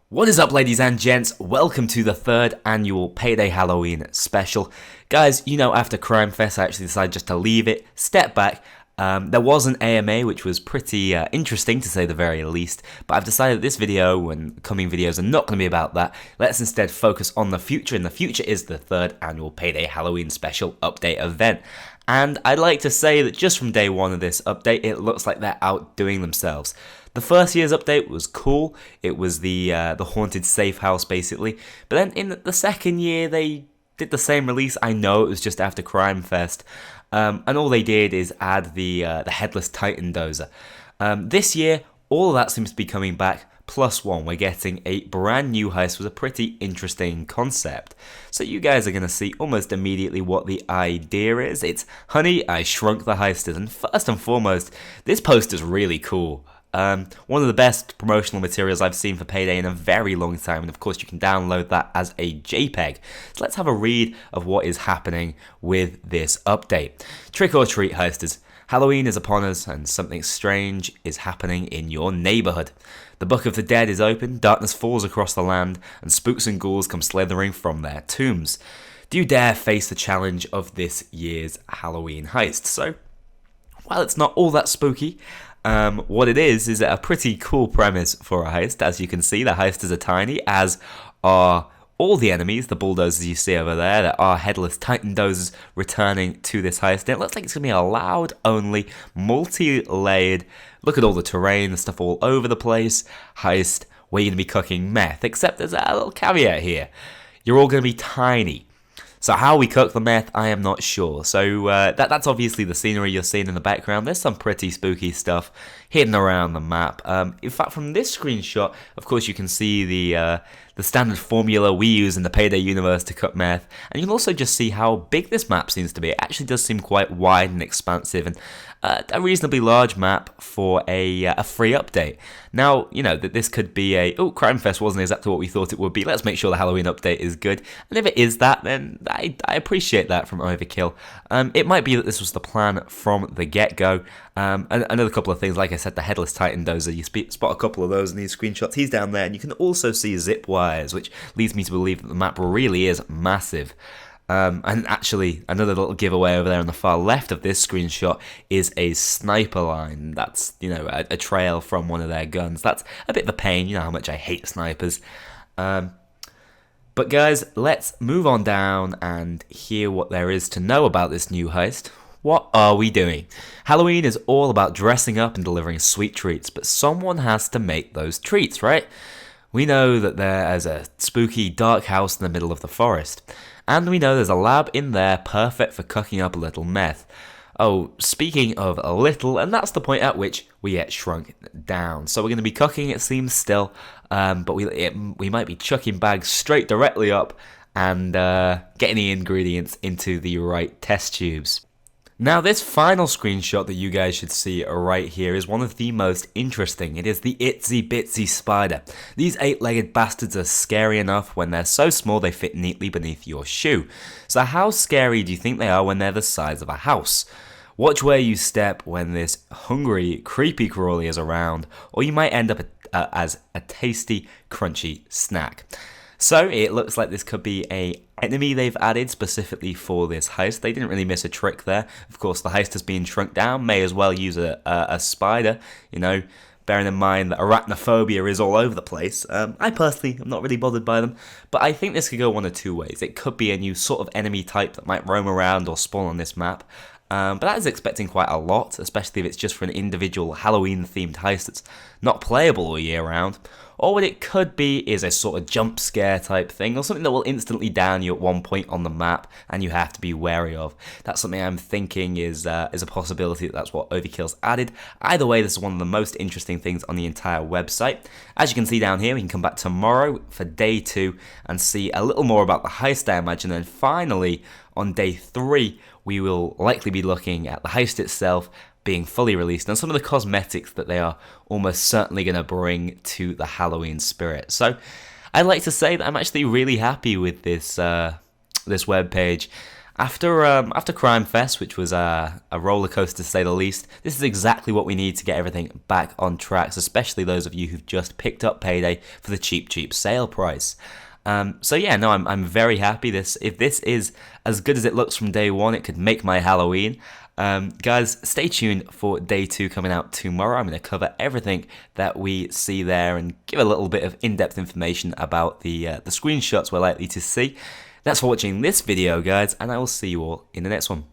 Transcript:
What is up, ladies and gents? Welcome to the third annual Payday Halloween special. Guys, you know, after Crimefest, I actually decided just to leave it, step back. There was an AMA, which was pretty interesting to say the very least, but I've decided that this video and coming videos are not going to be about that. Let's instead focus on the future, and the future is the third annual Payday Halloween special update event. And I'd like to say that just from day one of this update, it looks like they're outdoing themselves. The first year's update was cool. It was the haunted safe house, basically. But then in the second year, they did the same release. I know it was just after Crimefest. And all they did is add the headless Titan dozer. This year, all of that seems to be coming back. Plus one, we're getting a brand new heist with a pretty interesting concept. So you guys are going to see almost immediately what the idea is. It's, honey, I shrunk the heisters. And first and foremost, this poster's really cool. One of the best promotional materials I've seen for Payday in a very long time, and of course you can download that as a JPEG. So let's have a read of what is happening with this update. Trick or treat, heisters. Halloween is upon us, and something strange is happening in your neighborhood. The Book of the Dead is open, darkness falls across the land, and spooks and ghouls come slithering from their tombs. Do you dare face the challenge of this year's Halloween heist? So, while it's not all that spooky, what it is a pretty cool premise for a heist. As you can see, the heisters are tiny, as are all the enemies, the bulldozers you see over there. There are headless Titan dozers returning to this heist. And it looks like it's going to be a loud-only, multi-layered, look at all the terrain, the stuff all over the place, heist where you're going to be cooking meth. Except there's a little caveat here. You're all going to be tiny. So how we cook the meth, I am not sure. So that's obviously the scenery you're seeing in the background. There's some pretty spooky stuff hidden around the map. In fact, from this screenshot, of course, you can see the standard formula we use in the Payday universe to cook meth. And you can also just see how big this map seems to be. It actually does seem quite wide and expansive, and a reasonably large map for a free update. Now, you know, that this could be Crimefest wasn't exactly what we thought it would be. Let's make sure the Halloween update is good. And if it is that, then I appreciate that from Overkill. It might be that this was the plan from the get-go. And another couple of things, like I said, the headless Titan dozer, you spot a couple of those in these screenshots. He's down there, and you can also see zip wires, which leads me to believe that the map really is massive. And actually, another little giveaway over there on the far left of this screenshot is a sniper line. That's, you know, a trail from one of their guns. That's a bit of a pain. You know how much I hate snipers. But guys, let's move on down and hear what there is to know about this new heist. What are we doing? Halloween is all about dressing up and delivering sweet treats, but someone has to make those treats, right? We know that there is a spooky, dark house in the middle of the forest. And we know there's a lab in there perfect for cooking up a little meth. Oh, speaking of a little, and that's the point at which we get shrunk down. So we're going to be cooking, it seems, still, but we might be chucking bags straight directly up and getting the ingredients into the right test tubes. Now, this final screenshot that you guys should see right here is one of the most interesting. It is the itsy bitsy spider. These 8-legged bastards are scary enough when they're so small they fit neatly beneath your shoe. So how scary do you think they are when they're the size of a house? Watch where you step when this hungry, creepy crawly is around, or you might end up as a tasty, crunchy snack. So it looks like this could be a enemy they've added specifically for this heist. They didn't really miss a trick there. Of course, the heist has been shrunk down. May as well use a spider, you know, bearing in mind that arachnophobia is all over the place. I personally am not really bothered by them, but I think this could go one of two ways. It could be a new sort of enemy type that might roam around or spawn on this map. But that is expecting quite a lot, especially if it's just for an individual Halloween-themed heist that's not playable all year round. Or what it could be is a sort of jump scare type thing, or something that will instantly down you at one point on the map, and you have to be wary of. That's something I'm thinking is a possibility that's what Overkill's added. Either way, this is one of the most interesting things on the entire website. As you can see down here, we can come back tomorrow for day 2 and see a little more about the heist, I imagine, and then finally, on day 3, we will likely be looking at the heist itself being fully released and some of the cosmetics that they are almost certainly going to bring to the Halloween spirit. So I'd like to say that I'm actually really happy with this webpage. After Crimefest, which was a roller coaster to say the least, this is exactly what we need to get everything back on tracks, especially those of you who've just picked up Payday for the cheap sale price. So yeah, no, I'm very happy. If this is as good as it looks from day one, it could make my Halloween. Guys, stay tuned for day 2 coming out tomorrow. I'm going to cover everything that we see there and give a little bit of in-depth information about the screenshots we're likely to see. Thanks for watching this video, guys, and I will see you all in the next one.